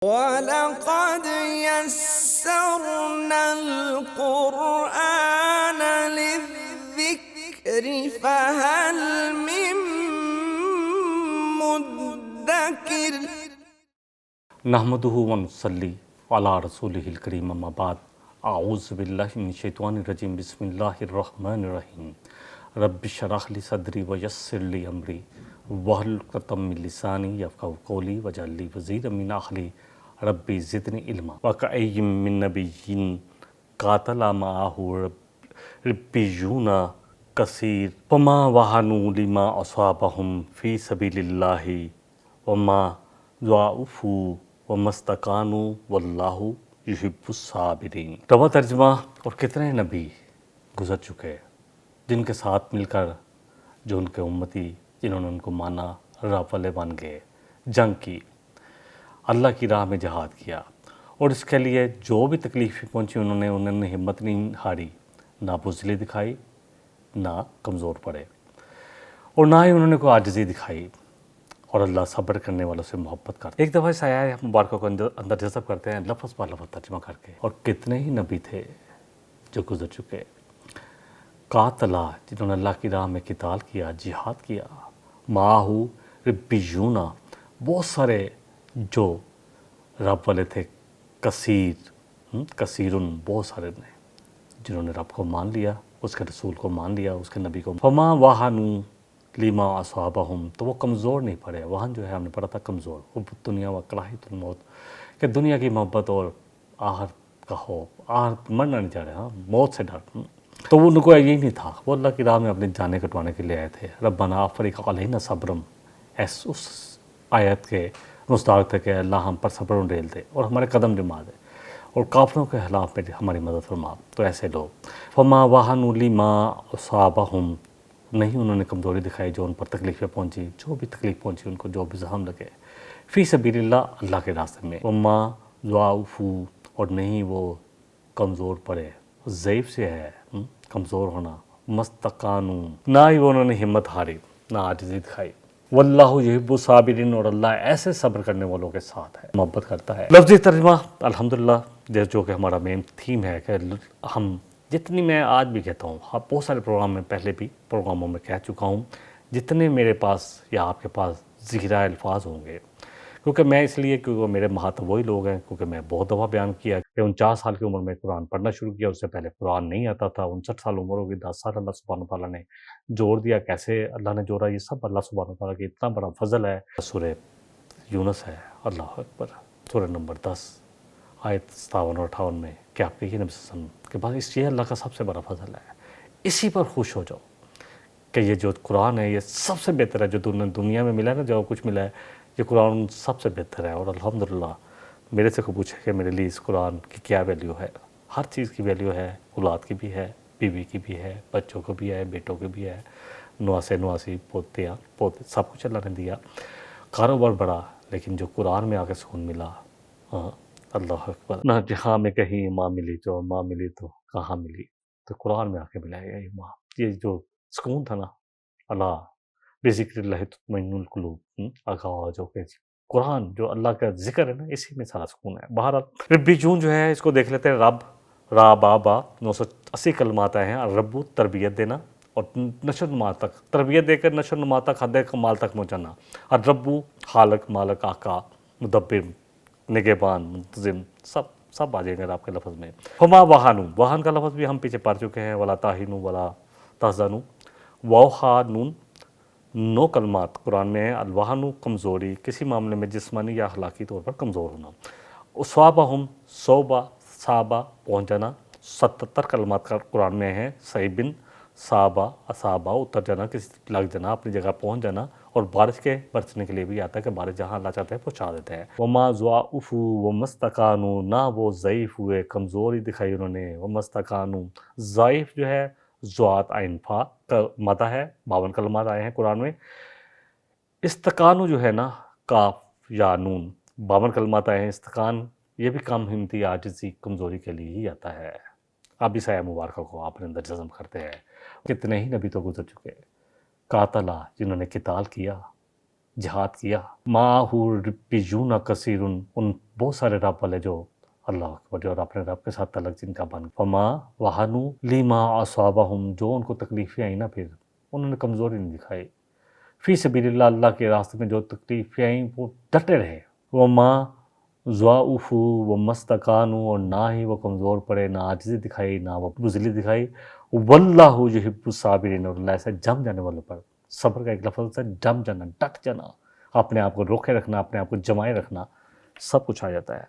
وَلَقَدْ يَسَّرْنَا الْقُرْآنَ لِلذِّكْرِ فَهَلْ مِن مُّدَّكِرٍ۔ نحمدہ ونصلی علی رسولہ الکریم، اما بعد، اعوذ باللہ من الشیطان الرجیم، بسم اللہ الرحمن الرحیم۔ رب اشرح لی صدری ویسر لی امری واحلل عقدۃ من لسانی یفقہوا قولی واجعل لی وزیرا من اہلی ربی زدنی علما۔ وکأین من نبی قاتل معہ ربیون کثیر فما وہنوا لما اصابہم فی سبیل اللہ وما ضعفوا وما استکانوا واللہ یحب الصابرین۔ رواں ترجمہ: اور کتنے نبی گزر چکے جن کے ساتھ مل کر جو ان کے امتی جنہوں نے ان کو مانا راہ والے بن گئے، جنگ کی، اللہ کی راہ میں جہاد کیا، اور اس کے لیے جو بھی تکلیفیں پہنچی انہوں نے ہمت نہیں ہاری، نہ بزدلی دکھائی، نہ کمزور پڑے، اور نہ ہی انہوں نے کوئی عاجزی دکھائی، اور اللہ صبر کرنے والوں سے محبت کرتا ہے۔ ایک دفعہ اس آیات مبارکہ کو اندر جذب کرتے ہیں لفظ پر لفظ ترجمہ کر کے۔ اور کتنے ہی نبی تھے جو گزر چکے، قاتلا جنہوں نے اللہ کی راہ میں قتال کیا، جہاد کیا، معاہو ربیون بہت سارے جو رب والے تھے، کثیرن بہت سارے نے جنہوں نے رب کو مان لیا، اس کے رسول کو مان لیا، اس کے نبی کو۔ فما وہنوا لما اصابہم، تو وہ کمزور نہیں پڑے۔ وہن جو ہے ہم نے پڑھا تھا کمزور، حب الدنیا و کراہیۃ الموت، کہ دنیا کی محبت اور آخرت کا خوف، آخرت مرنا نہیں چاہ رہے، ہاں موت سے ڈر، تو ان کو یہی نہیں تھا، وہ اللہ کی راہ میں اپنی جانیں کٹوانے کے لیے آئے تھے۔ ربنا افرغ علینا صبرا، اس آیت کے مستحق تھے کہ اللہ ہم پر صبر ڈیل دے اور ہمارے قدم جما دے، اور کافروں کے خلاف میں ہماری مدد فرما۔ تو ایسے لوگ فما وہنوا لما اصابہم، نہیں انہوں نے کمزوری دکھائی جو ان پر تکلیفیں پہنچی، جو بھی تکلیف پہنچی ان کو، جو بھی زحم لگے، فی سبیل اللہ، اللہ کے راستے میں، وما ضعفوا، اور نہیں وہ کمزور پڑے، ضعیف سے ہے کمزور ہونا، مستقانوا، نہ ہی انہوں نے ہمت ہاری، نہ عاجزی دکھائی، واللہ یحب الصابرین، اور اللہ ایسے صبر کرنے والوں کے ساتھ ہے، محبت کرتا ہے۔ لفظی ترجمہ الحمدللہ، جو کہ ہمارا مین تھیم ہے، کہ ہم جتنی، میں آج بھی کہتا ہوں، بہت سارے پروگرام میں پہلے بھی پروگراموں میں کہہ چکا ہوں، جتنے میرے پاس یا آپ کے پاس ذخیرہ الفاظ ہوں گے، کیونکہ میں اس لیے، کیونکہ میرے مخاطب وہی لوگ ہیں، کیونکہ میں بہت دفعہ بیان کیا کہ 49 سال کی عمر میں قرآن پڑھنا شروع کیا، اس سے پہلے قرآن نہیں آتا تھا، 59 سال عمر ہوگی، 10 سال اللہ سبحانہ تعالیٰ نے جوڑ دیا۔ کیسے اللہ نے جوڑا؟ یہ سب اللہ سبحانہ تعالیٰ کی اتنا بڑا فضل ہے۔ سورہ یونس ہے، اللہ اکبر، سورہ نمبر 10 آیت 57 اور 58 میں، کہ آپ کہیے نبی صلی اللہ علیہ وسلم کے بعد یہ اللہ کا سب سے بڑا فضل ہے، اسی پر خوش ہو جاؤ کہ یہ جو قرآن ہے یہ سب سے بہتر ہے جو دنیا میں ملا ہے نا، جو کچھ ملا ہے، یہ قرآن سب سے بہتر ہے۔ اور الحمدللہ میرے سے کو پوچھے کہ میرے لیے اس قرآن کی کیا ویلیو ہے، ہر چیز کی ویلیو ہے، اولاد کی بھی ہے، بیوی کی بھی ہے، بچوں کو بھی ہے، بیٹوں کی بھی ہے، نواسے نواسی، پوتیاں پوتے، سب کچھ اللہ نے دیا، کاروبار بڑا، لیکن جو قرآن میں آ کے سکون ملا، ہاں اللہ اکبر، نہ جہاں میں کہیں ماں ملی، جو ماں ملی تو کہاں ملی، تو قرآن میں آ کے ملا ہے یہ ماں، یہ جو سکون تھا نا، اللہ بذکر اللہ تطمئن القلوب، آغاز جو کہ قرآن جو اللہ کا ذکر ہے نا، اسی میں سارا سکون ہے۔ بہرحال ربی جون جو ہے اس کو دیکھ لیتے ہیں، رب، را با با، 980 کلمات آئے ہیں۔ رب تربیت دینا، اور نشر نما تک، تربیت دے کر نشر نما تک، حد کمال تک پہنچانا۔ اور ربو خالق، مالک، آقا، مدبر، نگہبان، منتظم، سب آ جائیں گے آپ کے لفظ میں۔ فما وہنوا، وہن کا لفظ بھی ہم پیچھے پڑھ چکے ہیں، ولا تہنوا ولا تحزنوا، وہنون 9 کلمات قرآن میں ہیں۔ الوہن کمزوری، کسی معاملے میں جسمانی یا اخلاقی طور پر کمزور ہونا۔ اصابہم صوبہ، صابہ پہنچ جانا، 77 کلمات کا قرآن میں ہیں۔ صیبن، صابہ، اصابہ اتر جانا، کسی لگ جانا، اپنی جگہ پہنچ جانا، اور بارش کے برسنے کے لیے بھی آتا ہے کہ بارش جہاں اللہ چاہتا ہے پہنچا دیتے ہیں۔ وما ضعفوا وما استکانوا، نہ وہ ضعیف ہوئے، کمزوری دکھائی انہوں نے، وما استکانوا، ضعیف جو ہے ذوات عین فا کا مدہ ہے، 52 کلمات آئے ہیں قرآن میں۔ استقانو جو ہے نا، کاف یا نون، 52 کلمات آئے ہیں۔ استقان یہ بھی کم ہمتی، عاجزی، کمزوری کے لیے ہی آتا ہے۔ اب اس آیہ مبارکہ کو اپنے اندر جزم کرتے ہیں، کتنے ہی نبی تو گزر چکے، قاتلا جنہوں نے قتال کیا، جہاد کیا. معہو ربیون کثیر، ان بہت سارے رب والے جو اللہ اکبر جو اپنے رب کے ساتھ تعلق جن کا بن. فما وہنو لما اصابہم، جو ان کو تکلیفیں آئیں نا پھر انہوں نے کمزوری نہیں دکھائی. فی سبیل اللہ، اللہ کے راستے میں جو تکلیفیں آئیں وہ ڈٹے رہے. وما ضعفوا ومستکانوا، اور نہ ہی وہ کمزور پڑے، نہ عاجزی دکھائی، نہ وہ بزدلی دکھائی. واللہ یحب الصابرین، اور اللہ ایسے جم جانے والوں پر. صبر کا ایک لفظ ہے جم جانا، ڈٹ جانا، اپنے آپ کو روکے رکھنا، اپنے آپ کو جمائے رکھنا، سب کچھ آ جاتا ہے.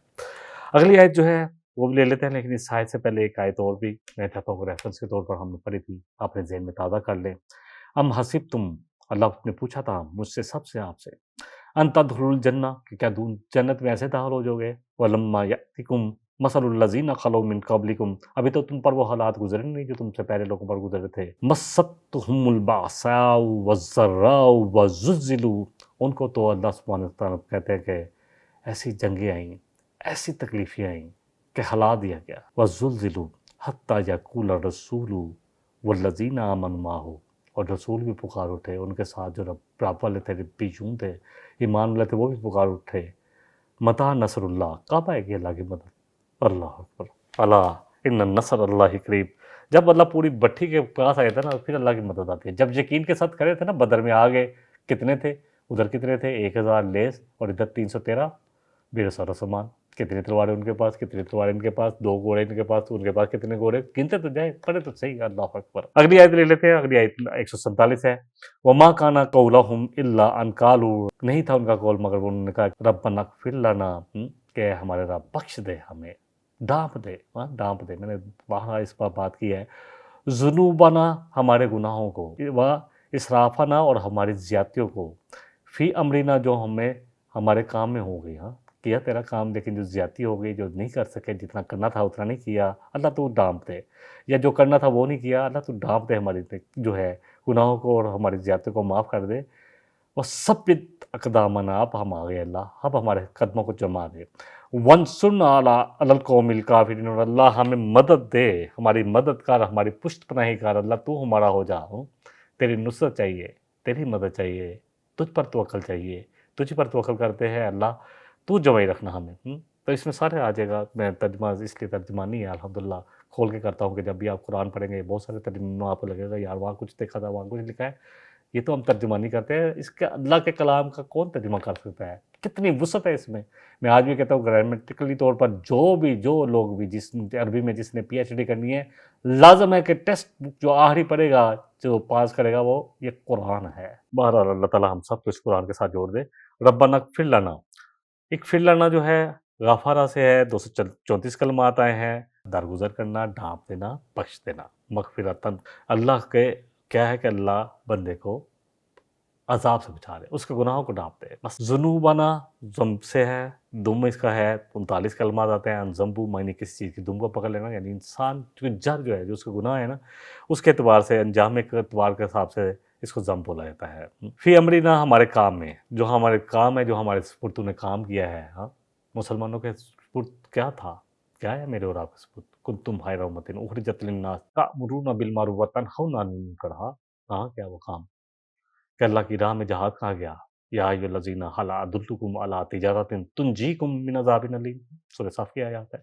اگلی آیت جو ہے وہ بھی لے لیتے ہیں، لیکن اس آیت سے پہلے ایک آیت اور بھی میں چاہتا ہوں ریفرنس کے طور پر ہم نے پڑھی تھی، اپنے ذہن میں تازہ کر لیں. ام حسبتم، اللہ نے پوچھا تھا مجھ سے، سب سے، آپ سے، ان تدخلوا الجنہ، کہ کیا جنت میں ایسے داخل ہو جاؤ گے. ولما یأتکم مثل الذین خلو من قبلکم، ابھی تو تم پر وہ حالات گزرے نہیں جو تم سے پہلے لوگوں پر گزرے تھے. مستہم البأساء والضراء وزلزلوا، ان کو تو اللہ سبحانہ وتعالیٰ کہتے ہیں کہ ایسی جنگیں آئیں، ایسی تکلیفیں آئیں کہ ہلا دیا گیا. وزلزلوا حتی یقول الرسول والذین آمنوا معہ، اور رسول بھی پکار اٹھے، ان کے ساتھ جو رب والے تھے، ربیون تھے، ایمان والے تھے، وہ بھی پکار اٹھے. متى نصر اللہ، کب آئے گی اللہ کی مدد. اللہ اکبر، اللہ ان نصر اللہ قریب. جب اللہ پوری بٹھی کے پاس آئے تھے نا پھر اللہ کی مدد آتی ہے. جب یقین کے ساتھ کھڑے تھے نا بدر میں، آگے کتنے تھے، ادھر کتنے تھے، 1000 لیس، اور ادھر 313 بے سارا سامان. کتنی تلواریں ان کے پاس، کتنی تلواریں ان کے پاس، 2 گھوڑے ان کے پاس کتنے گھوڑے، گنتے تو جائے، پڑھے تو صحیح. اللہ اکبر. اگلی آیت لے لیتے ہیں، اگلی آیت 147 ہے. وما کان قولہم الا ان قالوا، نہیں تھا ان کا قول مگر انہوں نے کہا ربنا اغفر لنا، کہ ہمارے رب بخش دے ہمیں، ڈانپ دے، ڈانپ دے. میں نے وہاں اس پر بات کی ہے، ذنوبنا، ہمارے گناہوں کو، و اسرافنا، اور ہماری زیادتیوں کو، فی امرنا، جو ہمیں ہمارے کام میں ہو گئی. کیا تیرا کام لیکن جو زیادتی ہو گئی، جو نہیں کر سکے، جتنا کرنا تھا اتنا نہیں کیا، اللہ تو ڈانپ دے. یا جو کرنا تھا وہ نہیں کیا، اللہ تو ڈانپ دے ہماری جو ہے گناہوں کو اور ہماری زیادتی کو معاف کر دے. وہ ثبت اقدامنا، اب ہم آ گئے اللہ، اب ہمارے قدموں کو جما دے. وانصرنا علی القوم الکافرین، اور اللہ ہمیں مدد دے، ہماری مدد کر، ہماری پشت پناہی کر، اللہ تو ہمارا ہو جا. تیری نصرت چاہیے، تیری مدد چاہیے، تجھ پر توکل چاہیے، تجھ پر توکل کرتے ہیں اللہ، تو جمائی رکھنا ہمیں. تو اس میں سارے آ جائے گا. میں ترجمہ اس لیے ترجمہ نہیں ہے الحمدللہ کھول کے کرتا ہوں کہ جب بھی آپ قرآن پڑھیں گے بہت سارے ترجمے میں آپ کو لگے گا یار وہاں کچھ دیکھا تھا، وہاں کچھ لکھا ہے. یہ تو ہم ترجمہ نہیں کرتے ہیں، اس کے اللہ کے کلام کا کون ترجمہ کر سکتا ہے، کتنی وسعت ہے اس میں. میں آج بھی کہتا ہوں گرامیٹیکلی طور پر جو لوگ بھی جس عربی میں جس نے پی ایچ ڈی کرنی ہے، لازم ہے کہ ٹیکسٹ بک جو آخری پڑھے گا، جو پاس کرے گا، وہ یہ قرآن ہے. بہرحال اللہ تعالیٰ ہم سب کو اس قرآن کے ساتھ جوڑ دے. ربنا اغفر لنا، ایک پھر لنا جو ہے غفارہ سے ہے، 234 کلمات آئے ہیں. درگزر کرنا، ڈھانپ دینا، بخش دینا، مغفرتاً. اللہ کے کیا ہے کہ اللہ بندے کو عذاب سے بچا لے، اس کے گناہوں کو ڈھانپ دے. بس ذنوبنا ذنب سے ہے، دم اس کا ہے، 39 کلمات آتے ہیں. ذنبو معنی کسی چیز کی، دم کو پکڑ لینا، یعنی انسان جر جو ہے، جو اس کا گناہ ہے نا، اس کے اعتبار سے، انجام کے اعتبار کے حساب سے اس کو ذنب بولا جاتا ہے. فی امرنا، ہمارے کام میں، جو ہمارے کام ہے، جو ہمارے سپرد نے کام کیا ہے. مسلمانوں کے سپرد کیا تھا، کیا ہے میرے اور آپ کے سپرد؟ کنتم خیر امۃ اخرجت للناس تأمرون بالمعروف وتنہون عن المنکر. کہاں کیا وہ کام کہ اللہ کی راہ میں جہاد کہا گیا. یا ایھا الذین ہل ادلکم علی تجارۃ تنجیکم من عذاب علیم، سورہ صف کی آیات ہے.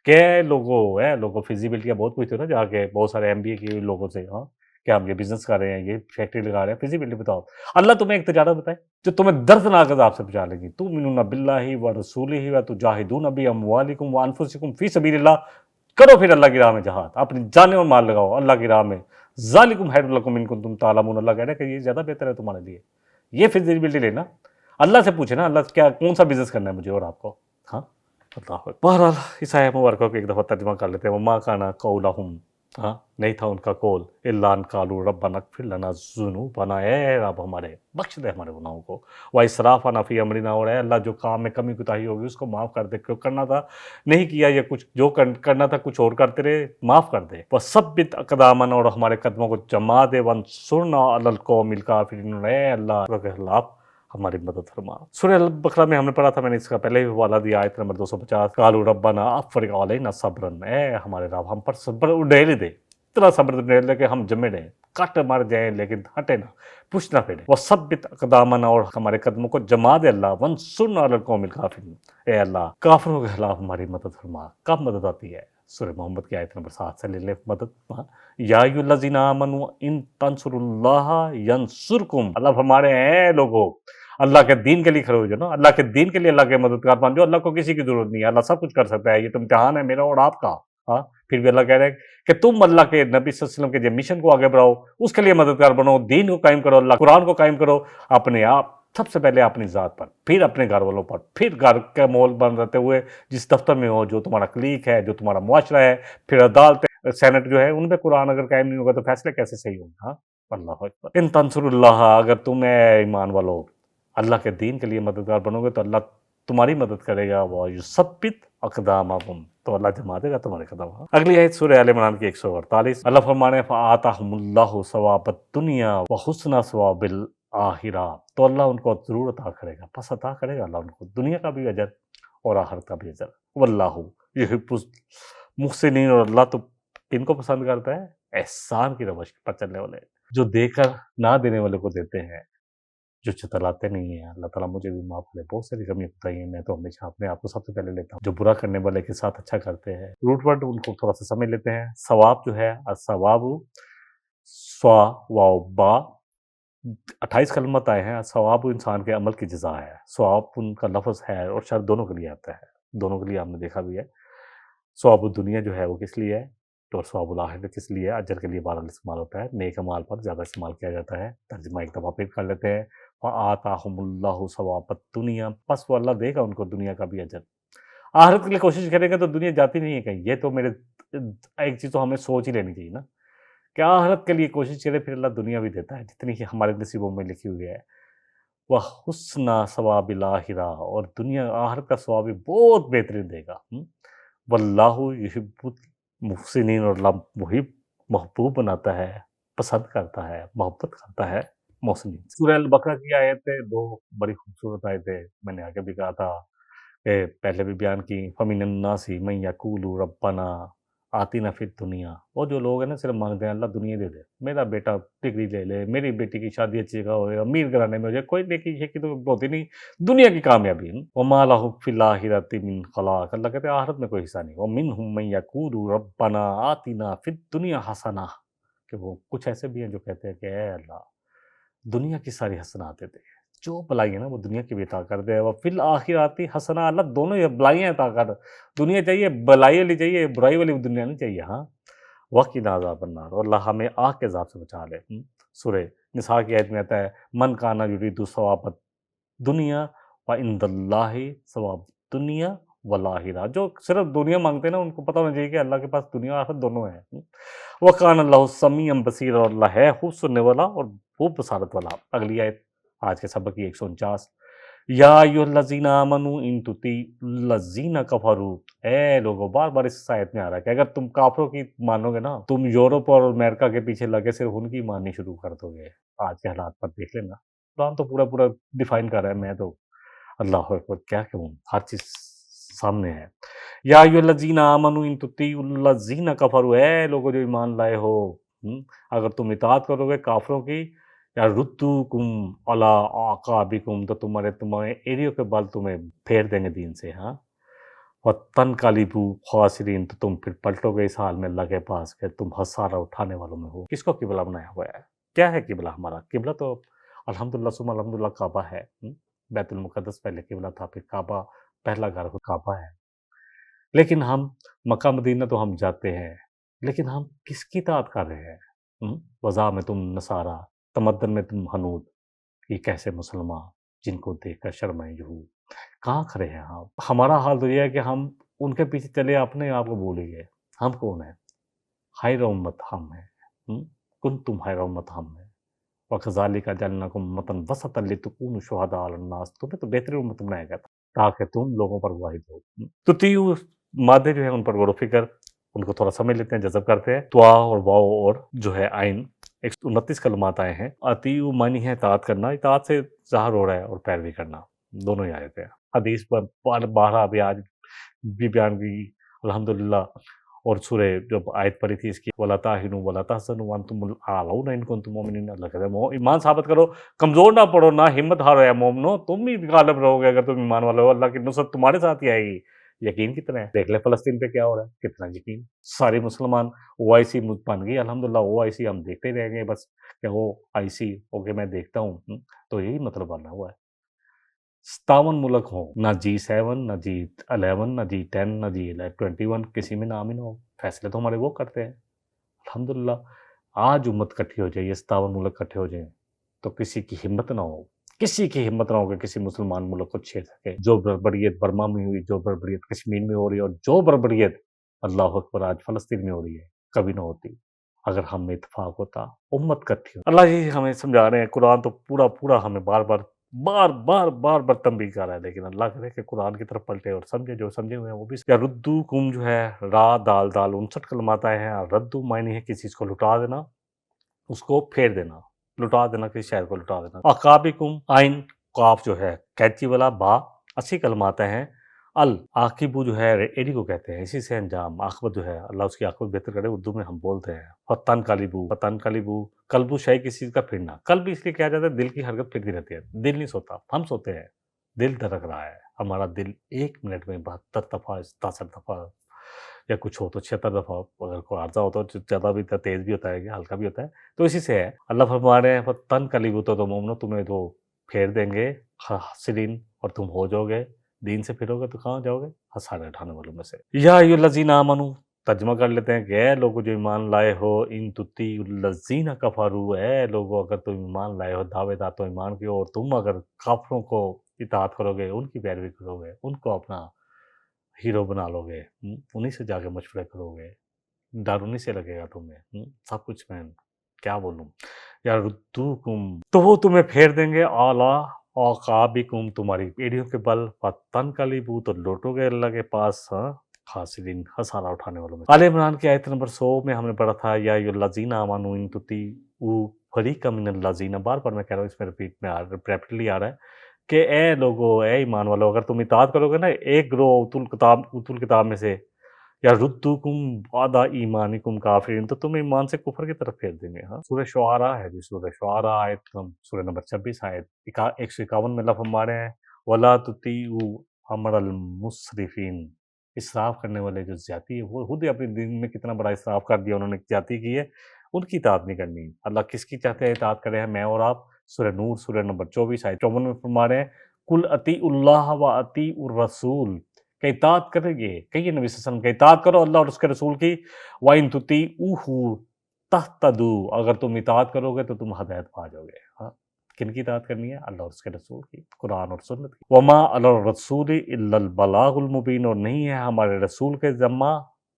کہ لوگوں فیزیبلٹی کا بہت پوچھتے ہو نا جا کے بہت سارے ایم بی اے کے لوگوں سے، کہ ہم یہ بزنس کر رہے ہیں، یہ فیکٹری لگا رہے ہیں، فیزیبلٹی بتاؤ. اللہ تمہیں ایک تجارت بتائے جو تمہیں دردناک عذاب سے بچا لے گی. تؤمنون باللہ ورسولہ وتجاہدون باموالکم وانفسکم فی سبیل اللہ. کرو پھر اللہ کی راہ میں جہاد، اپنی جانیں اور مال لگاؤ اللہ کی راہ میں. ذالکم خیر لکم ان کنتم تعلمون، اللہ کہہ رہا ہے کہ یہ زیادہ بہتر ہے تمہارے لیے. یہ فیزیبلٹی لینا، اللہ سے پوچھے نا، اللہ کیا کون سا بزنس کرنا ہے مجھے اور آپ کو. بہرحال اس آیت مبارکہ کو ایک دفعہ ترجمہ کر لیتے ہیں. وما کان قولہم، نہیں تھا ان کا قول، الا ان قالوا ربنا اغفر لنا ذنوبنا، اے رب ہمارے بخش دے ہمارے گناہوں کو، واسرافنا فی امرنا، اور اے اللہ جو کام میں کمی کوتاہی ہوگی اس کو معاف کر دے، کیوں کرنا تھا نہیں کیا، یا کچھ جو کرنا تھا کچھ اور کرتے رہے، معاف کر دے. وثبت اقدامنا، اور ہمارے قدموں کو جما دے. وانصرنا علی القوم الکافرین، اے اللہ کے خلاف ہماری مدد فرما. سورہ البقرہ میں ہم نے پڑھا تھا، میں نے اس کا پہلے بھی حوالہ دیا، آیت نمبر 250. قالوا ربنا افرغ علینا صبرا، اے ہمارے رب ہم پر صبر ڈھیل دے، اتنا صبر ڈھیل دے کہ ہم جمے رہیں، کٹ مر جائیں لیکن ہٹے نہ، پوچھ نہ پھرے، وثبت اقدامنا، اور ہمارے قدموں کو جما دے اللہ، وانصرنا علی القوم الکافرین، اے اللہ کافروں کے خلاف ہماری مدد فرما۔ کب مدد آتی ہے؟ سورہ محمد کی آیت نمبر 7 سے لے لے مدد۔ یا ایھا الذین آمنوا ان تنصروا اللہ ینصرکم، اللہ فرمانے ہیں لوگوں اللہ کے دین کے لیے کھڑے ہو جاؤ نا، اللہ کے دین کے لیے اللہ کے مددگار بن جاؤ، اللہ کو کسی کی ضرورت نہیں ہے، اللہ سب کچھ کر سکتا ہے، یہ تو امتحان ہے میرا اور آپ کا۔ ہاں، پھر بھی اللہ کہہ رہے ہیں کہ تم اللہ کے نبی صلی اللہ علیہ وسلم کے جو مشن کو آگے بڑھاؤ، اس کے لیے مددگار بنو، دین کو قائم کرو، اللہ قرآن کو قائم کرو، اپنے آپ سب سے پہلے اپنی ذات پر، پھر اپنے گھر والوں پر، پھر گھر کا ماحول بن رہتے ہوئے جس دفتر میں ہو، جو تمہارا کلیک ہے، جو تمہارا معاشرہ ہے، پھر عدالت سینٹ جو ہے، ان پہ قرآن اگر قائم نہیں ہوگا تو فیصلے کیسے صحیح ہوں گے؟ ہاں، اللہ اکبر۔ ان تنصر اللہ، اگر تم اے ایمان والو اللہ کے دین کے لیے مددگار بنو گے تو اللہ تمہاری مدد کرے گا، وہ یثبت اقدامکم، تو اللہ جما دے گا تمہارے قدم۔ اگلی آیت سورہ آل عمران کی 148، اللہ فرمانے فآتاہم اللہ ثواب الدنیا وحسن ثواب الآخرہ، تو اللہ ان کو ضرور عطا کرے گا، پس عطا کرے گا اللہ ان کو دنیا کا بھی اجر اور آخرت کا بھی اجر۔ واللہ یحب المحسنین، اور اللہ تو ان کو پسند کرتا ہے احسان کی روش پر چلنے والے، جو دے کر نہ دینے والے کو دیتے ہیں، جو چتلاتے نہیں ہیں۔ اللہ تعالیٰ مجھے بھی معاف کرے، بہت ساری کمیاں بتائی ہیں، میں تو ہمیشہ اپنے آپ کو سب سے پہلے لیتا ہوں۔ جو برا کرنے والے کے ساتھ اچھا کرتے ہیں، روٹ ورڈ ان کو تھوڑا سا سمجھ لیتے ہیں۔ ثواب جو ہے، الثواب سوا واو با 28 کلمات آئے ہیں۔ ثواب انسان کے عمل کی جزا ہے، ثواب ان کا لفظ ہے اور شر دونوں کے لیے آتا ہے، دونوں کے لیے آپ نے دیکھا بھی ہے۔ ثواب الدنیا جو ہے وہ کس لیے ہے، اور ثواب الآخرت کس لیے ہے؟ اجر کے لیے بہرحال استعمال ہوتا ہے، نیک اعمال پر زیادہ استعمال کیا جاتا ہے۔ ترجمہ ایک دفعہ پھر کر لیتے ہیں، فآتاہم اللہ ثواب الدنیا، پس وہ اللہ دے گا ان کو دنیا کا بھی اجر۔ آخرت کے لیے کوشش کریں گے تو دنیا جاتی نہیں ہے کہیں، یہ تو میرے ایک چیز تو ہمیں سوچ ہی لینی چاہیے نا، کہ آخرت کے لیے کوشش کرے پھر اللہ دنیا بھی دیتا ہے جتنی کہ ہمارے نصیبوں میں لکھی ہوئی ہے۔ وحسن ثواب الآخرہ، اور دنیا آخرت کا ثواب بھی بہت بہترین دے گا۔ واللہ یحب المحسنین، اور اللہ محبوب بناتا ہے، پسند کرتا ہے، محبت کرتا ہے محسنین۔ سورہ البقرہ کی آیتیں دو بڑی خوبصورت آیتیں، میں نے آگے بھی کہا تھا کہ پہلے بھی بیان کی، فَمِنَ النَّاسِ مَن يَقُولُ رَبَّنَا آتِنَا فِی الدُّنْیَا، وہ جو لوگ ہیں نا صرف مانگتے ہیں اللہ دنیا دے دے، میرا بیٹا ڈگری لے لے، میری بیٹی کی شادی اچھی جگہ ہو، امیر گھرانے میں ہو جائے، کوئی نیکی شیکی تو ہوتی نہیں، دنیا کی کامیابی۔ وَمَا لَهُ فِی الْآخِرَةِ مِنْ خَلَاقٍ، اللہ کہتے ہیں آخرت میں کوئی حصہ نہیں۔ وَمِنْهُم مَن يَقُولُ رَبَّنَا آتِنَا فِی الدُّنْیَا حَسَنَةً، کہ وہ کچھ ایسے بھی ہیں جو کہتے ہیں کہ اے اللہ دنیا کی ساری حسنات دے دے، جو بلائی ہے نا وہ دنیا کی بھی عطا کر دے، وہ فی الآخرات حسنہ، اللہ دونوں ہی بلائیاں عطا کر، دنیا چاہیے، بلائی والی چاہیے، برائی والی دنیا نہیں چاہیے۔ ہاں، وقنا عذاب النار، اور اللہ ہمیں آگ کے عذاب سے بچا لے۔ سورہ نساء کی آیت میں آتا ہے، من کان یرید ثواب الدنیا وعند اللہ ثواب الدنیا والآخرہ، جو صرف دنیا مانگتے ہیں نا ان کو پتہ ہونا چاہیے کہ اللہ کے پاس دنیا اور آخرت دونوں ہیں۔ وَقَانَ اللَّهُ سَمِيعًا بَصِيرًا، اور اللہ ہے خوب سننے والا اور خوب بصارت والا۔ اگلی آیت آج کے سبق کی 149، یا ایھا الذین آمنوا ان تطیعوا الذین کفروا، اے لوگو، بار بار اس آیت میں آ رہا ہے کہ اگر تم کافروں کی مانو گے نا، تم یورپ اور امریکہ کے پیچھے لگے صرف ان کی ماننی شروع کر دو گے۔ آج کے حالات پر دیکھ لینا، قرآن تو پورا ڈیفائن کر رہا ہے، میں تو اللہ اکبر کیا کہوں، ہر چیز سامنے ہے۔ یا ایھا الذین آمنوا ان تطیعوا الذین کفروا، اے لوگو جو ایمان لائے ہو، اگر تم اطاعت کرو گے کافروں کی، یا ردوکم علی اعقابکم، تو تمہارے ایریوں کے بل تمہیں پھیر دیں گے دین سے۔ ہاں، وَتَنْقَلِبُوا خَاسِرِینَ، تو تم پھر پلٹو گے اس حال میں اللہ کے پاس کہ تم خسارہ اٹھانے والوں میں ہو۔ کس کو قبلہ بنایا ہوا ہے؟ کیا ہے قبلہ ہمارا؟ قبلہ تو الحمدللہ ثم الحمدللہ کعبہ ہے۔ بیت المقدس پہلے قبلہ تھا، پھر کعبہ پہلا گھر کعبہ ہے۔ لیکن ہم مکہ مدینہ تو ہم جاتے ہیں، لیکن ہم کس کی اطاعت کر رہے ہیں؟ وضع میں تم نصارہ، تمدن میں تم حنود، یہ کیسے مسلمان جن کو دیکھ کر شرمائے یہود، کہاں کھڑے ہیں ہم؟ ہمارا حال تو یہ ہے کہ ہم ان کے پیچھے چلے، اپنے آپ کو بھول گئے ہم کون ہیں۔ خیر امت ہم ہیں، کنتم خیر امت ہم ہیں، وَكَذَلِكَ جَعَلْنَاكُمْ أُمَّةً وَسَطًا لِتَكُونُوا شُهَدَاءَ عَلَى النَّاسِ، تمہیں تو بہترین امت بنایا گیا تھا تاکہ تم لوگوں پر گواہی دو۔ تطیعوا مادے جو ہے ان پر غور و فکر، ان کو تھوڑا سمجھ لیتے ہیں، جذب کرتے ہیں۔ توا اور واو اور جو ہے آئین، 129 کلمات آئے ہیں۔ اطیعوا معنی ہے اطاعت کرنا، اطاعت سے ظاہر ہو رہا ہے اور پیروی کرنا، دونوں ہی آئے تھے۔ حدیث پر 12 بھی آج بھی بیان کی الحمدللہ، اور سورہ جب آیت پڑھی تھی اس کی وَلَا تَهِنُوا وَلَا تَحْزَنُوا وَأَنْتُمُ الْأَعْلَوْنَ إِن كُنتُم مُؤْمِنِينَ، اللہ کہتا ہے ایمان ثابت کرو، کمزور نہ پڑو، نہ ہمت ہارو اے مومنو، تم ہی غالب رہو گے اگر تم ایمان والے ہو، اللہ کی نصرت تمہارے ساتھ ہی آئے گی۔ یقین کتنا ہے، دیکھ لیں فلسطین پہ کیا ہو رہا ہے، کتنا یقین، سارے مسلمان او آئی سی بن گئی، الحمدللہ او آئی سی ہم دیکھتے ہی رہیں گے بس، کہ وہ آئی سی اوکے میں دیکھتا ہوں، تو یہی مطلب بنا ہوا ہے۔ 57 ملک ہوں، نہ G7 نہ G11 نہ G10 نہ G21، کسی میں نام ہی نہ ہو، فیصلے تو ہمارے وہ کرتے ہیں۔ الحمدللہ آج امت کٹھی ہو جائے، یہ 57 ملک کٹھے ہو جائیں تو کسی کی ہمت نہ ہو، کسی کی ہمت نہ ہو کہ کسی مسلمان ملک کو چھیڑ سکے۔ جو بربریت برما میں ہوئی، جو بربریت کشمیر میں ہو رہی ہے، اور جو بربریت اللہ اکبر آج فلسطین میں ہو رہی ہے، کبھی نہ ہوتی اگر ہم میں اتفاق ہوتا، امت کٹھی ہوتی۔ اللہ جی ہمیں سمجھا رہے ہیں، قرآن تو پورا ہمیں بار بار تنبیہ کر رہا ہے، لیکن اللہ کرے کہ قرآن کی طرف پلٹے اور سمجھے، جو سمجھے ہوئے ہیں وہ بھی۔ یا ردوکم جو ہے، را دال 59 کلمات آئے ہیں، ردو معنی ہے کسی چیز کو لٹا دینا، اس کو پھیر دینا، لٹا دینا، کسی شہر کو لٹا دینا۔ عقابکم، آئن قاف جو ہے کینچی والا، با 80 کلمات ہیں۔ العاقبو جو ہے ایڈی کو کہتے ہیں، اسی سے انجام، عاقبت جو ہے اللہ اس کی عاقبت بہتر کرے، اردو میں ہم بولتے ہیں۔ فتن قلبو، قلبو شے کسی چیز کا پھرنا، قلب اس لیے کہا جاتا ہے دل کی حرکت پھرتی رہتی ہے، دل نہیں سوتا، ہم سوتے ہیں، دل دھڑک رہا ہے، ہمارا دل 1 منٹ میں 72 دفعہ 67 دفعہ یا کچھ ہو تو 76 دفعہ، اگر کوئی عارضہ ہوتا ہے زیادہ بھی تیز بھی ہوتا ہے، ہلکا بھی ہوتا ہے، تو اسی سے ہے۔ اللہ فرما رہے ہیں فتن قلبو، تو مومنو تمہیں تو پھیر دیں گے خاسرین، اور تم ہو جاؤ گے، دین سے پھرو گے تو کہاں جاؤ گے؟ ہسارے اٹھانے والوں میں سے۔ یا ایھا الذین آمنو، ترجمہ کر لیتے ہیں کہ اے لوگو جو ایمان لائے ہو، ان تطیعوا الذین کفروا، اے لوگو اگر تم ایمان لائے ہو، دعوے دار تو ایمان کی، اور تم اگر کافروں کو اطاعت کرو گے، ان کی پیروی کرو گے، ان کو اپنا ہیرو بنا لو گے، انہی سے جا کے مشورے کرو گے، ڈر انہی سے لگے گا تمہیں، سب کچھ میں کیا بولوں۔ یا ردوکم، تو وہ تمہیں پھیر دیں گے، اعلیٰ عقابکم، تمہاری پیڑھیوں کے بل، فتنقلبوا، تو لوٹو گے اللہ کے پاس، خاسرین، خسارہ اٹھانے والوں میں۔ آل عمران کی آیت نمبر 100 میں ہم نے پڑھا تھا، یا ایھا الذین آمنوا ان تطیعوا فریقا من الذین، بار میں کہہ رہا ہوں، اس میں ریپیٹ میں ریپیٹلی آ رہا ہے کہ اے لوگو، اے ایمان والو، اگر تم اطاعت کرو گے نا ایک گروہ اوتل کتاب میں سے، یا ردوکم بعد ایمانکم کافرین، تو تم ایمان سے کفر کی طرف پھیر دیں گے۔ ہاں، سورہ شعراء ہے جی، سورہ شعراء سورہ نمبر 26 آیت 151 میں اللہ فرما رہے ہیں، وَلَا تُطِیعُوا أَمْرَ الْمُسْرِفِينَ، اسراف کرنے والے جو زیادتی ہے، وہ خود ہی اپنے دین میں کتنا بڑا اسراف کر دیا، انہوں نے زیادتی کی ہے، ان کی اطاعت نہیں کرنی۔ اللہ کس کی چاہتے ہیں اطاعت کرے ہیں؟ میں اور آپ۔ سورہ نور سورہ نمبر 24 آیت 54 میں فرما رہے ہیں، قُلْ اطیعوا اللَّهَ وَاطیعوا الرَّسُولَ، کہ اطاعت کریں گے، کہیے نبی صلی اللہ علیہ وسلم کہ اطاعت کرو اللہ اور اس کے رسول کی، وَإِن تُطِیعُوهُ تَهْتَدُوا، اگر تم اطاعت کرو گے تو تم ہدایت پا جاؤ گے۔ ہاں، کن کی اطاعت کرنی ہے؟ اللہ اور اس کے رسول کی، قرآن اور سنت کی۔ وَمَا عَلَى الرَّسُولِ إِلَّا الْبَلَاغُ الْمُبِينُ، اور نہیں ہے ہمارے رسول کے ذمہ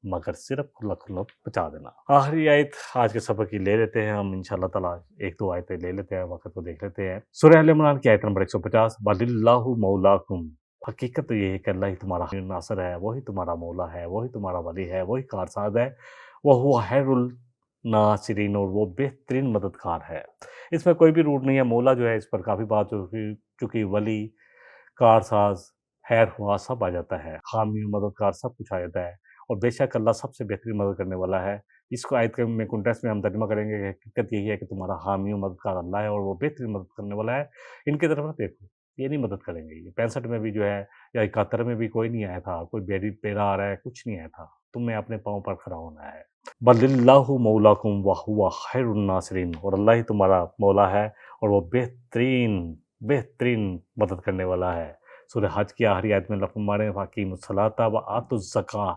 مگر صرف کھلا پہنچا دینا۔ آخری آیت آج کے سبق کی لے لیتے ہیں ہم انشاءاللہ تعالیٰ، ایک دو آیتیں لے لیتے ہیں، وقت کو دیکھ لیتے ہیں۔ سورہ آل عمران کی آیت نمبر 150، بَلِ مولاکم، حقیقت تو یہ ہے کہ اللہ ہی تمہارا ناصر ہے، وہی تمہارا مولا ہے، وہی تمہارا ولی ہے، وہی کارساز ہے، وَهُوَ خَيْرُ الناصرین، اور وہ بہترین مددگار ہے۔ اس میں کوئی بھی روٹ نہیں ہے، مولا جو ہے اس پر کافی بات ہو چکی، ولی، کارساز، خیر خواہ سب آ جاتا ہے، حامی مددگار سب کچھ آ جاتا ہے، اور بے شک اللہ سب سے بہترین مدد کرنے والا ہے۔ اس کو آیت میں کنٹیکسٹ میں ہم ترجمہ کریں گے کہ حقیقت یہی ہے کہ تمہارا حامی و مددگار اللہ ہے، اور وہ بہترین مدد کرنے والا ہے۔ ان کی طرف نہ دیکھو، یہ نہیں مدد کریں گے، یہ 65 میں بھی جو ہے یا 71 میں بھی کوئی نہیں آیا تھا، کوئی پیرا آ رہا ہے، کچھ نہیں آیا تھا، تمہیں اپنے پاؤں پر کھڑا ہونا ہے۔ بَلِ اللَّهُ مَوْلَاكُمْ وَهُوَ خَيْرُ النَّاصِرِينَ، اور اللہ ہی تمہارا مولا ہے، اور وہ بہترین مدد کرنے والا ہے۔ سورہ حج کی آخری آیت میں اللہ فرما رہے ہیں، وَأَقِیمُوا الصَّلَاةَ وَآتُوا الزَّکَاۃَ،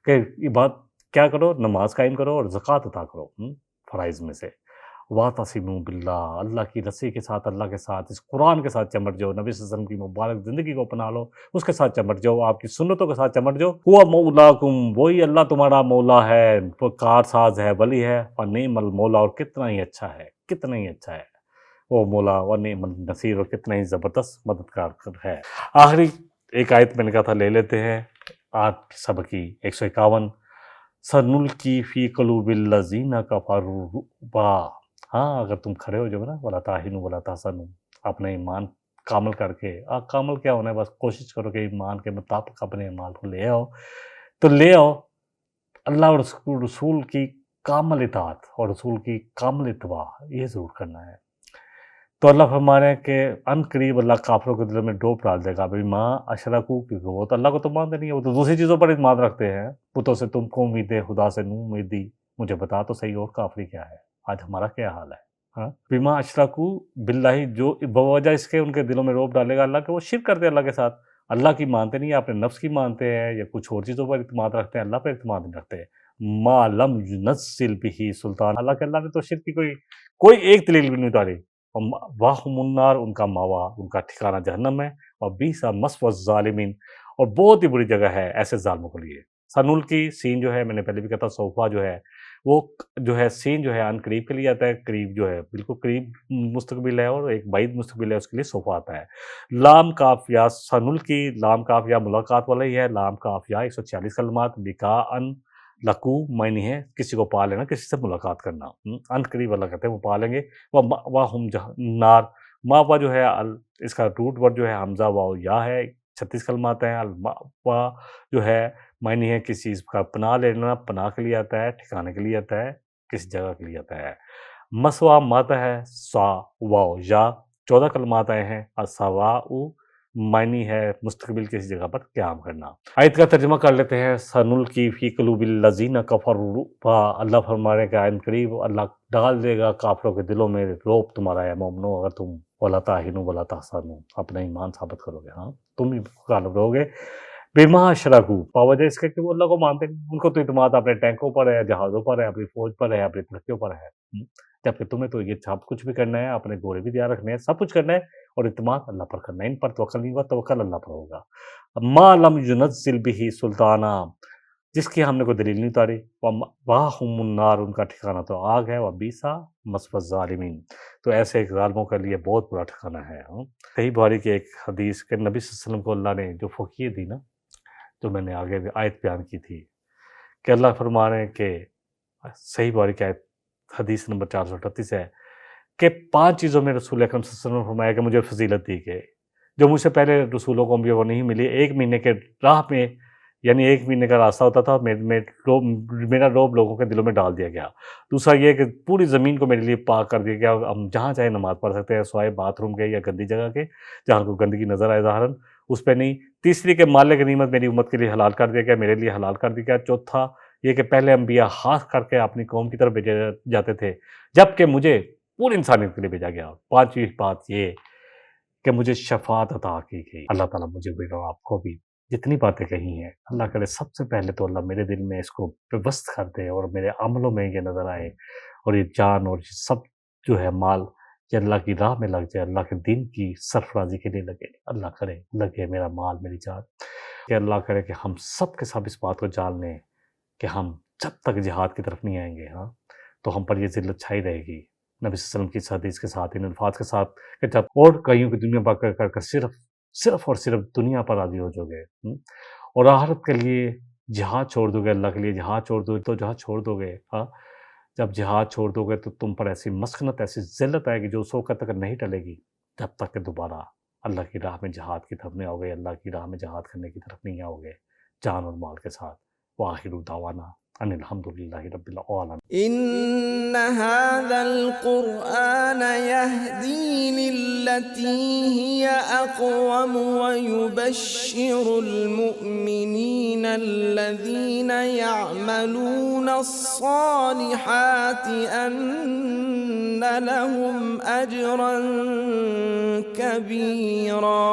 کہ عبادت کیا کرو؟ نماز قائم کرو اور زکوٰۃ عطا کرو، فرائض میں سے۔ وَاعْتَصِمُوا بِاللَّهِ، اللہ کی رسی کے ساتھ، اللہ کے ساتھ، اس قرآن کے ساتھ چمٹ جاؤ، نبی صلی اللہ علیہ وسلم کی مبارک زندگی کو اپنا لو، اس کے ساتھ چمٹ جاؤ، آپ کی سنتوں کے ساتھ چمٹ جاؤ۔ هُوَ مَوْلَاكُمْ، وہی اللہ تمہارا مولا ہے، وہ کارساز ہے، ولی ہے، وَنِعْمَ الْمَوْلَىٰ، اور کتنا ہی اچھا ہے، کتنا ہی اچھا ہے وہ مولا، وَنِعْمَ النَّصِيرُ، اور کتنا ہی زبردست مددگار ہے۔ آخری ایک آیت میں نے کہا تھا لے لیتے ہیں، آج سبق کی 151، سَنُلْقِي فِي قُلُوبِ الَّذِينَ كَفَرُوا الرُّعْبَ، ہاں اگر تم کھڑے ہو جاؤ نا، وَلَا تَهِنُوا وَلَا تَحْزَنُوا، اپنا ایمان کامل کر کے، کامل کیا ہونا ہے، بس کوشش کرو کہ ایمان کے مطابق اپنے ایمان کو لے آؤ، تو لے آؤ، اللہ اور رسول کی کامل اطاعت اور رسول کی کامل اتباع یہ ضرور کرنا ہے۔ تو اللہ فرما رہے ہیں کہ ان قریب اللہ کافروں کے دلوں میں ڈوب ڈال دے گا، بھائی ماں اشرکو، کیونکہ وہ تو اللہ کو تو مانتے نہیں ہیں، وہ تو دوسری چیزوں پر اعتماد رکھتے ہیں۔ بتوں سے تم کو امید ہے، خدا سے نو امیدی، مجھے بتا تو صحیح اور کافری کیا ہے، آج ہمارا کیا حال ہے؟ ہاں، بما اشرکو باللہ، جو بوجہ اس کے ان کے دلوں میں روب ڈالے گا اللہ کے، وہ شرک کرتے ہیں اللہ کے ساتھ، اللہ کی مانتے نہیں، اپنے نفس کی مانتے ہیں یا کچھ اور چیزوں پر اعتماد رکھتے ہیں، اللہ پر اعتماد نہیں رکھتے۔ ما لم ينزل به سلطان، اللہ نے تو شرک کی کوئی ایک دلیل بھی نہیں اتاری۔ واہم النار، ان کا ماوا، ان کا ٹھکانہ جہنم ہے، اور بیسا مثوى الظالمین، اور بہت ہی بری جگہ ہے ایسے ظالموں کے لیے۔ سنول کی سین جو ہے، میں نے پہلے بھی کہا تھا، صوفہ جو ہے وہ جو ہے سین جو ہے ان قریب کے لیے آتا ہے، قریب جو ہے بالکل قریب مستقبل ہے، اور ایک بعید مستقبل ہے، اس کے لیے صوفہ آتا ہے۔ لام کاف یا، سنول کی لام کاف یا ملاقات والا ہی ہے، لام کاف یا 146 کلمات، لقاءً لقو معنی ہے کسی کو پا لینا، کسی سے ملاقات کرنا۔ ان قریب اللہ کہتے ہیں وہ پا لیں گے۔ واہم نار، ماوا جو ہے اس کا روٹ ورڈ جو ہے حمزہ واو یا ہے، 36 کلمات ہیں۔ الماوا جو ہے معنی ہے کسی چیز کا پناہ لینا، پناہ کے لیے آتا ہے، ٹھکانے کے لیے آتا ہے، کسی جگہ کے لیے آتا ہے۔ مسوا ماتا ہے، سا واو یا 14 کلمات آئے ہیں۔ اسواؤ معنی ہے مستقبل کسی جگہ پر قیام کرنا۔ آیت کا ترجمہ کر لیتے ہیں۔ سنلقی فی قلوب الذین کفروا الرعب، اللہ فرما رہے ہیں کہ عین قریب اللہ ڈال دے گا کافروں کے دلوں میں روب تمہارا ہے مومنو، اگر تم ولا تہنوا ولا تحزنوا اپنا ایمان ثابت کرو گے، ہاں تم ہی غالب رہو گے۔ بما اشرکوا، باوجہ اس کے کہ وہ اللہ کو مانتے نہیں، ان کو تو اعتماد اپنے ٹینکوں پر ہے، جہازوں پر ہے، اپنی فوج پر ہے، اپنی ترقیوں پر ہے، جبکہ تمہیں تو یہ سب کچھ بھی کرنا ہے، اپنے گھوڑے بھی تیار رکھنے ہیں، سب کچھ کرنا ہے، اور اعتماد اللہ پر کرنا ہے، ان پر توکل نہیں ہوگا، توکل اللہ پر ہوگا۔ ما لم ينزل به سلطانہ، جس کی ہم نے کوئی دلیل نہیں اتاری، واہم النار، ان کا ٹھکانہ تو آگ ہے، وبئس مثوى الظالمین، تو ایسے ایک ظالموں کے لیے بہت برا ٹھکانہ ہے۔ صحیح بخاری کی ایک حدیث کہ نبی صلی اللہ علیہ وسلم کو اللہ نے جو فوقیت دی نا، جو میں نے آگے آیت بیان کی تھی، کہ اللہ فرما رہے ہیں کہ صحیح بخاری کی آیت حدیث نمبر 438 ہے کہ 5 چیزوں میں رسول اکرم صلی اللہ علیہ وسلم نے فرمایا کہ مجھے فضیلت دی گئی جو مجھ سے پہلے رسولوں کو انبیاء کو نہیں ملی۔ 1 مہینے کے راہ میں، یعنی 1 مہینے کا راستہ ہوتا تھا، میرا روب لوگوں کے دلوں میں ڈال دیا گیا۔ دوسرا یہ کہ پوری زمین کو میرے لیے پاک کر دیا گیا، ہم جہاں چاہے نماز پڑھ سکتے ہیں، سوائے باتھ روم کے یا گندی جگہ کے، جہاں کو گندگی نظر آئے ظاہراً اس پہ نہیں۔ تیسری کہ مال غنیمت میری امت کے لیے حلال کر دیا گیا، میرے لیے حلال کر دیا گیا۔ چوتھا یہ کہ پہلے انبیاء ہاتھ کر کے اپنی قوم کی طرف بھیجے جاتے تھے، جبکہ مجھے پوری انسانیت کے لیے بھیجا گیا۔ 5ویں بات یہ کہ مجھے شفاعت عطا کی گئی۔ اللہ تعالیٰ مجھے بھی اور آپ کو بھی جتنی باتیں کہی ہیں، اللہ کرے سب سے پہلے تو اللہ میرے دل میں اس کو پیوست کر دے، اور میرے عملوں میں یہ نظر آئے، اور یہ جان اور یہ سب جو ہے مال یہ اللہ کی راہ میں لگ جائے، اللہ کے دین کی سرفرازی کے لیے لگے۔ اللہ کرے لگے میرا مال، میری جان، کہ اللہ کرے کہ ہم سب کے سب اس بات کو جان لیں کہ ہم جب تک جہاد کی طرف نہیں آئیں گے، ہاں تو ہم پر یہ ذلت چھائی رہے گی۔ نبی صلی اللہ علیہ وسلم کی اس حدیث کے ساتھ، ان الفاظ کے ساتھ کہ جب اور کئیوں کی دنیا پا کر صرف اور صرف دنیا پر راضی ہو جاؤ گے، اور آخرت کے لیے جہاد چھوڑ دو گے، اللہ کے لیے جہاد چھوڑ دو تو جہاد چھوڑ دو گے، ہاں جب جہاد چھوڑ دو گے تو تم پر ایسی مسکنت، ایسی ذلت آئے گی جو اس وقت تک نہیں ٹلے گی، جب تک کہ دوبارہ اللہ کی راہ میں جہاد کی طرف نہیں آؤ گے، اللہ کی راہ میں جہاد کرنے کی طرف نہیں آؤ گے جان اور مال کے ساتھ۔ وآخر دعوانا ان الحمدللہ رب العالمین۔ إن هذا القرآن يهدي للتي هي أقوم ويبشر المؤمنين الذين يعملون الصالحات أن لهم أجرا كبيرا